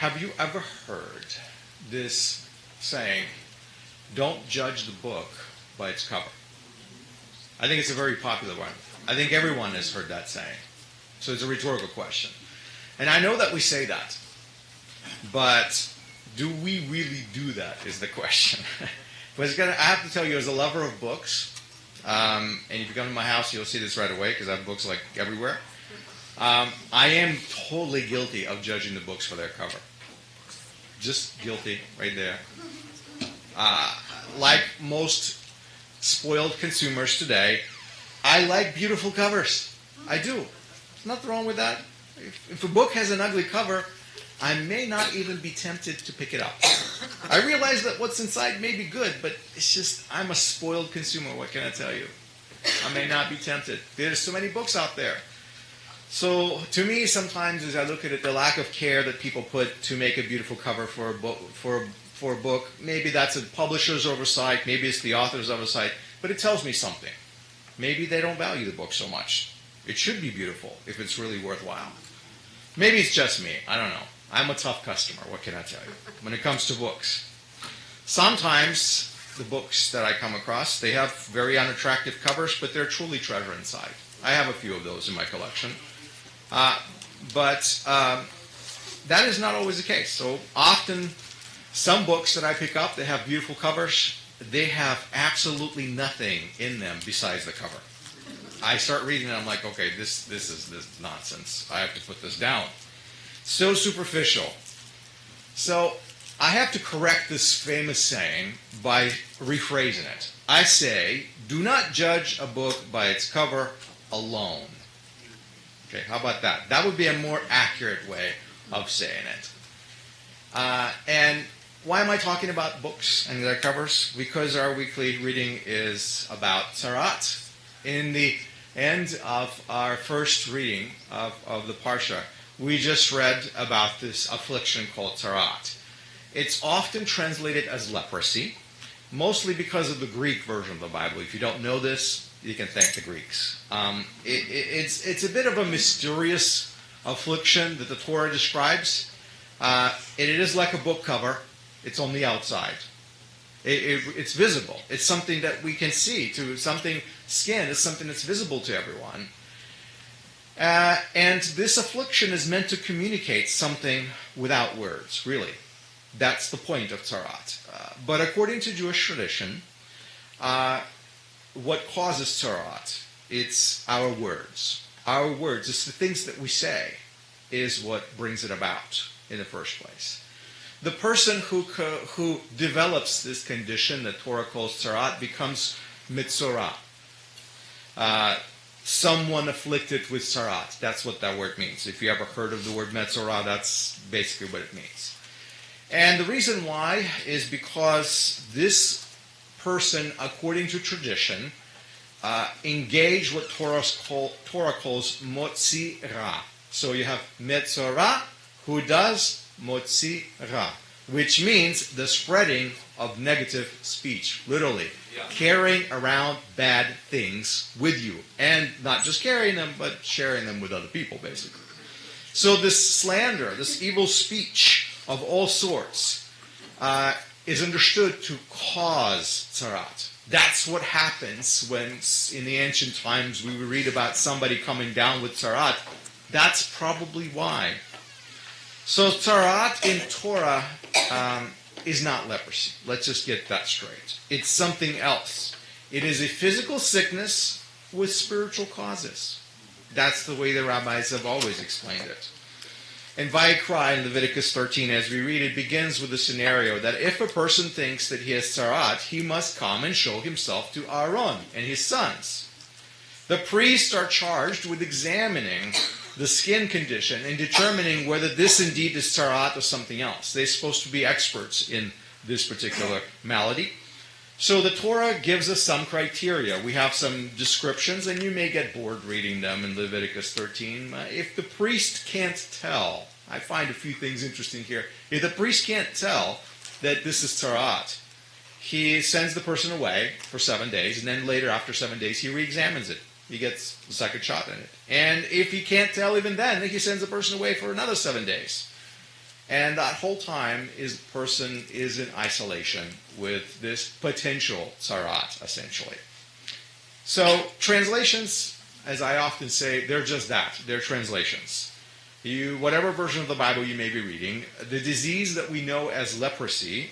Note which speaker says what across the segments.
Speaker 1: Have you ever heard this saying, don't judge the book by its cover? I think it's a very popular one. I think everyone has heard that saying. So it's a rhetorical question. And I know that we say that, but do we really do that is the question. But I have to tell you, as a lover of books, and if you come to my house, you'll see this right away because I have books like everywhere. I am totally guilty of judging the books for their cover. Just guilty right there. Like most spoiled consumers today, I like beautiful covers. I do. There's nothing wrong with that. If a book has an ugly cover, I may not even be tempted to pick it up. I realize that what's inside may be good, but it's just, I'm a spoiled consumer. What can I tell you? I may not be tempted. There's so many books out there. So to me, sometimes as I look at it, the lack of care that people put to make a beautiful cover for a book, maybe that's a publisher's oversight, maybe it's the author's oversight, but it tells me something. Maybe they don't value the book so much. It should be beautiful if it's really worthwhile. Maybe it's just me. I don't know. I'm a tough customer. What can I tell you? When it comes to books. Sometimes the books that I come across, they have very unattractive covers, but they're truly treasure inside. I have a few of those in my collection. But that is not always the case. So often, some books that I pick up, they have beautiful covers. They have absolutely nothing in them besides the cover. I start reading and I'm like, okay, this is nonsense. I have to put this down. So superficial. So I have to correct this famous saying by rephrasing it. I say, do not judge a book by its cover alone. Okay, how about that? That would be a more accurate way of saying it. And why am I talking about books and their covers? Because our weekly reading is about Tzaraat. In the end of our first reading of the Parsha, we just read about this affliction called Tzaraat. It's often translated as leprosy, mostly because of the Greek version of the Bible. If you don't know this, you can thank the Greeks. It's a bit of a mysterious affliction that the Torah describes. It is like a book cover. It's on the outside. It's visible. It's something that we can see. Skin is something that's visible to everyone. And this affliction is meant to communicate something without words, really. That's the point of Tzaraat. But according to Jewish tradition, what causes Tzaraat? It's our words. Our words, it's the things that we say, is what brings it about in the first place. The person who develops this condition that Torah calls Tzaraat becomes Mitzorah. Someone afflicted with Tzaraat. That's what that word means. If you ever heard of the word Metzorah, that's basically what it means. And the reason why is because this person, according to tradition, engaged what Torah calls Motzi Ra. So you have Metzorah, who does Motzi Ra, which means the spreading of negative speech, literally. Yeah. Carrying around bad things with you. And not just carrying them, but sharing them with other people, basically. So this slander, this evil speech of all sorts, is understood to cause Tzaraat. That's what happens when, in the ancient times, we would read about somebody coming down with Tzaraat. That's probably why. So Tzaraat in Torah is not leprosy. Let's just get that straight. It's something else. It is a physical sickness with spiritual causes. That's the way the rabbis have always explained it. And Vayikra in Leviticus 13, as we read, it begins with the scenario that if a person thinks that he has Tzaraat, he must come and show himself to Aaron and his sons. The priests are charged with examining the skin condition and determining whether this indeed is Tzaraat or something else. They're supposed to be experts in this particular malady. So the Torah gives us some criteria. We have some descriptions, and you may get bored reading them in Leviticus 13. If the priest can't tell, I find a few things interesting here. If the priest can't tell that this is Tzaraat, he sends the person away for 7 days, and then later, after 7 days, he re-examines it. He gets the second shot in it. And if he can't tell even then he sends the person away for another 7 days. And that whole time the person is in isolation with this potential tzarat, essentially. So translations, as I often say, they're just that. They're translations. Whatever version of the Bible you may be reading, the disease that we know as leprosy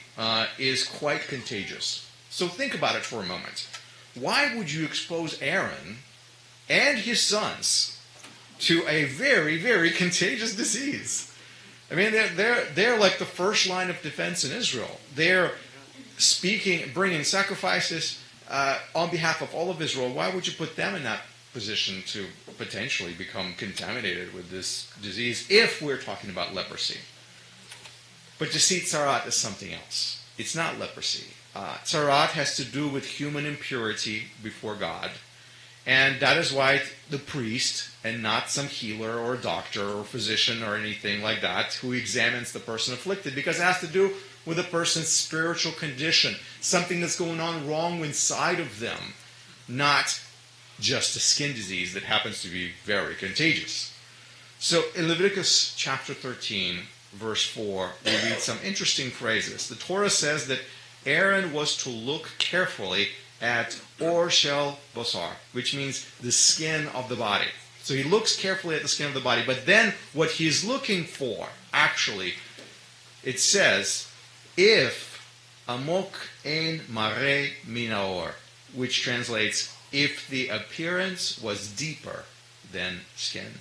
Speaker 1: is quite contagious. So think about it for a moment. Why would you expose Aaron and his sons to a very, very contagious disease? I mean, they're like the first line of defense in Israel. They're bringing sacrifices on behalf of all of Israel. Why would you put them in that position to potentially become contaminated with this disease if we're talking about leprosy? But you see, tzarat is something else. It's not leprosy. Tzarat has to do with human impurity before God. And that is why the priest, and not some healer or doctor or physician or anything like that, who examines the person afflicted, because it has to do with a person's spiritual condition, something that's going on wrong inside of them, not just a skin disease that happens to be very contagious. So in Leviticus chapter 13, verse 4, we read some interesting phrases. The Torah says that Aaron was to look carefully at or shel basar, which means the skin of the body. So he looks carefully at the skin of the body, but then what he's looking for, actually, it says, if amok ein mare minaor, which translates, if the appearance was deeper than skin.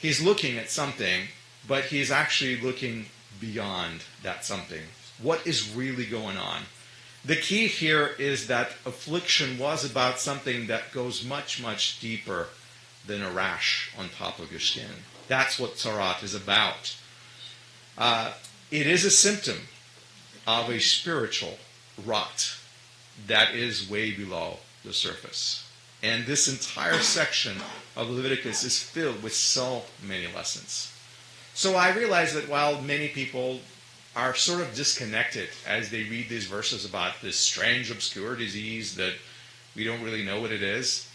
Speaker 1: He's looking at something, but he's actually looking beyond that something. What is really going on? The key here is that affliction was about something that goes much, much deeper than a rash on top of your skin. That's what tzarat is about. It is a symptom of a spiritual rot that is way below the surface. And this entire section of Leviticus is filled with so many lessons. So I realize that while many people are sort of disconnected as they read these verses about this strange, obscure disease that we don't really know what it is,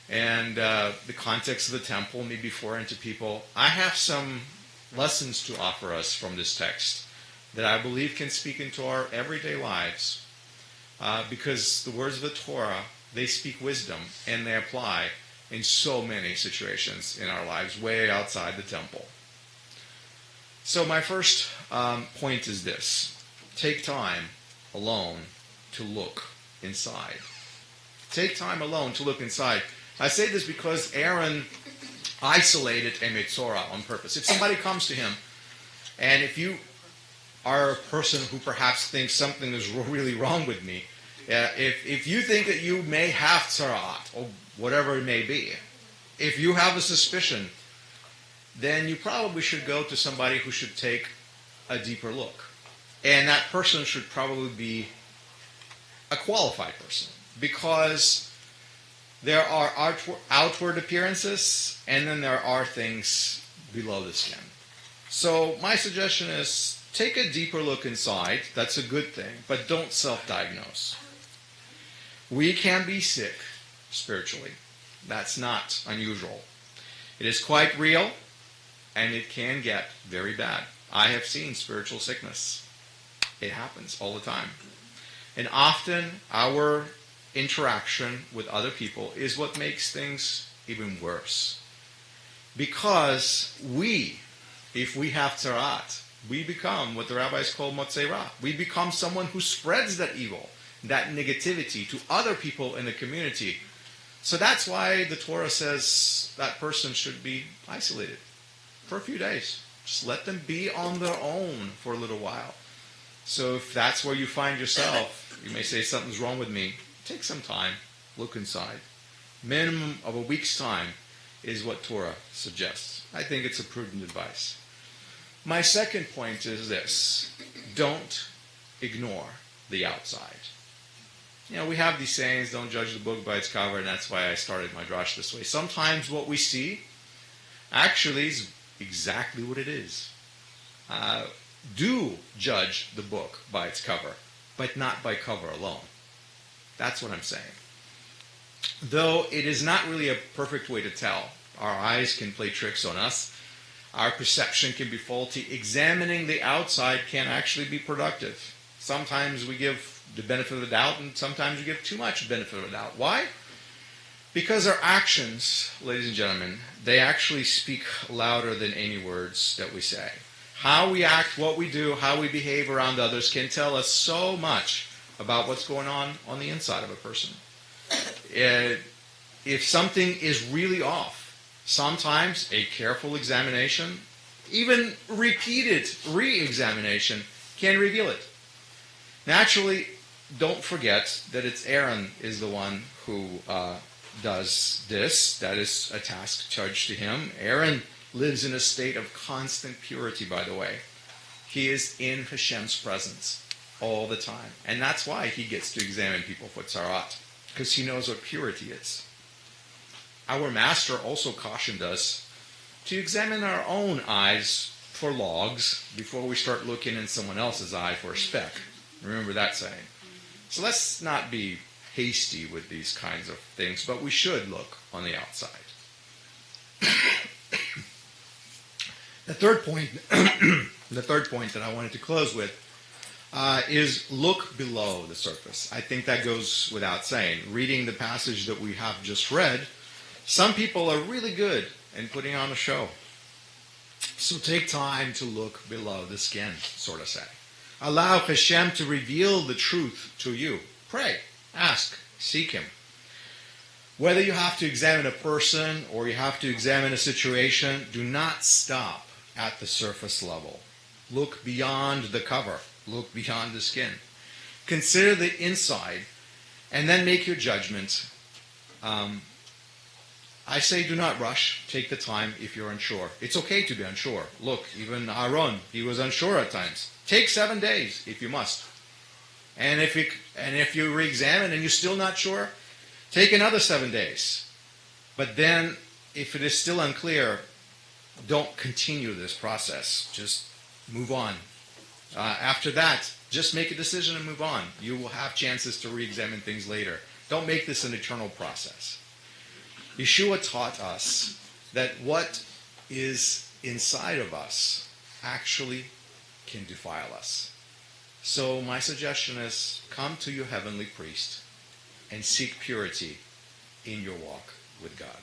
Speaker 1: and the context of the temple may be foreign to people, I have some lessons to offer us from this text that I believe can speak into our everyday lives, because the words of the Torah, they speak wisdom and they apply in so many situations in our lives, way outside the temple. So my first point is this. Take time alone to look inside. Take time alone to look inside. I say this because Aaron isolated a metzora on purpose. If somebody comes to him, and if you are a person who perhaps thinks something is really wrong with me, if you think that you may have tzarat, or whatever it may be, if you have a suspicion, then you probably should go to somebody who should take a deeper look. And that person should probably be a qualified person, because there are outward appearances, and then there are things below the skin. So my suggestion is take a deeper look inside. That's a good thing, but don't self-diagnose. We can be sick spiritually. That's not unusual. It is quite real, and it can get very bad. I have seen spiritual sickness. It happens all the time. And often our interaction with other people is what makes things even worse. Because if we have tzarat, we become what the rabbis call motzei ra. We become someone who spreads that evil, that negativity to other people in the community. So that's why the Torah says that person should be isolated for a few days. Just let them be on their own for a little while. So if that's where you find yourself, you may say something's wrong with me. Take some time, look inside. Minimum of a week's time is what Torah suggests. I think it's a prudent advice. My second point is this. Don't ignore the outside. We have these sayings, don't judge the book by its cover, and that's why I started my drash this way. Sometimes what we see actually is exactly what it is. Do judge the book by its cover, but not by cover alone. That's what I'm saying. Though it is not really a perfect way to tell. Our eyes can play tricks on us. Our perception can be faulty. Examining the outside can actually be productive. Sometimes we give the benefit of the doubt, and sometimes we give too much benefit of the doubt. Why? Because our actions, ladies and gentlemen, they actually speak louder than any words that we say. How we act, what we do, how we behave around others can tell us so much about what's going on the inside of a person. If something is really off, sometimes a careful examination, even repeated re-examination, can reveal it. Naturally, don't forget that it's Aaron is the one who does this. That is a task charged to him. Aaron lives in a state of constant purity, by the way. He is in Hashem's presence all the time. And that's why he gets to examine people for tzara'at, because he knows what purity is. Our master also cautioned us to examine our own eyes for logs before we start looking in someone else's eye for a speck. Remember that saying. So let's not be hasty with these kinds of things, but we should look on the outside. The third point that I wanted to close with is look below the surface. I think that goes without saying. Reading the passage that we have just read, some people are really good in putting on a show. So take time to look below the skin, sort of say. Allow Hashem to reveal the truth to you. Pray, ask, seek Him. Whether you have to examine a person or you have to examine a situation, do not stop at the surface level. Look beyond the cover. Look beyond the skin. Consider the inside and then make your judgment. I say do not rush. Take the time if you're unsure. It's okay to be unsure. Look, even Aaron, he was unsure at times. Take 7 days if you must. And if you re-examine and you're still not sure, take another 7 days. But then, if it is still unclear, don't continue this process. Just move on. After that, just make a decision and move on. You will have chances to re-examine things later. Don't make this an eternal process. Yeshua taught us that what is inside of us actually can defile us. So my suggestion is, come to your heavenly priest and seek purity in your walk with God.